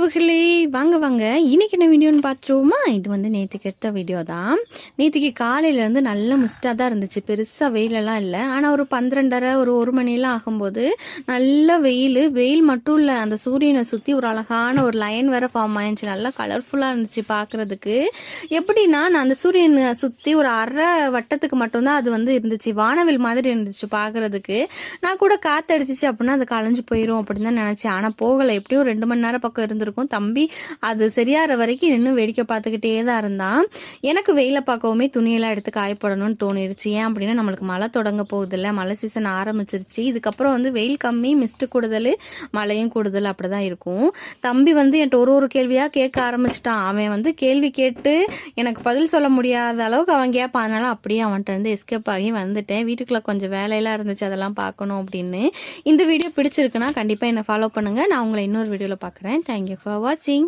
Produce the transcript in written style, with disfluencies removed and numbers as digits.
உறவுகளே வாங்க வாங்க இன்னைக்கு என்ன வீடியோன்னு பார்த்துருவோமா. இது வந்து நேற்றுக்கு எடுத்த வீடியோ தான். நேற்றுக்கு காலையிலேருந்து நல்ல மிஸ்டாக தான் இருந்துச்சு, பெருசாக வெயிலெல்லாம் இல்லை. ஆனால் ஒரு 12:30 ஒரு மணியெல்லாம் ஆகும்போது நல்ல வெயில் மட்டும் இல்லை, அந்த சூரியனை சுற்றி ஒரு அழகான ஒரு லைன் வேறு ஃபார்ம் ஆயிடுச்சு. நல்லா கலர்ஃபுல்லாக இருந்துச்சு பார்க்குறதுக்கு. எப்படின்னா நான் அந்த சூரியனை சுற்றி ஒரு அரை வட்டத்துக்கு மட்டும்தான் அது வந்து இருந்துச்சு, வானவில் மாதிரி இருந்துச்சு பார்க்குறதுக்கு. நான் கூட காற்றடிச்சிச்சு அப்படின்னா அது களைஞ்சு போயிடும் அப்படின்னு தான் நினச்சேன். ஆனால் போகலை, எப்படியும் 2 மணி நேரம் பக்கம் இருந்திருக்கும். தம்பி அது சரியாகிற வரைக்கும் இன்னும் வேடிக்கை பார்த்துக்கிட்டே தான் இருந்தான். எனக்கு வெயில பார்க்கவுமே துணியெல்லாம் எடுத்து காயப்படணும்னு தோணிருச்சு. ஏன் அப்படின்னா நம்மளுக்கு மழை தொடங்க போகுதில்ல, மழை சீசன் ஆரம்பிச்சிருச்சு. இதுக்கப்புறம் வந்து வெயில் கம்மி, மிஸ்ட்டு கூடுதல், மழையும் கூடுதல், அப்படி தான் இருக்கும். தம்பி வந்து என்கிட்ட ஒரு கேள்வியாக கேட்க ஆரம்பிச்சிட்டான். அவன் வந்து கேள்வி கேட்டு எனக்கு பதில் சொல்ல முடியாத அளவுக்கு அவன் கேட்பான். அதனால அப்படியே அவன்கிட்ட இருந்து எஸ்கேப் ஆகி வந்துட்டேன். வீட்டுக்குள்ளே கொஞ்சம் வேலையெல்லாம் இருந்துச்சு, அதெல்லாம் பார்க்கணும் அப்படின்னு. இந்த வீடியோ பிடிச்சிருக்குன்னா கண்டிப்பாக என்னை ஃபாலோ பண்ணுங்கள். நான் உங்களை இன்னொரு வீடியோவில் பார்க்குறேன். தேங்க்யூ ஃபார் வாட்சிங்.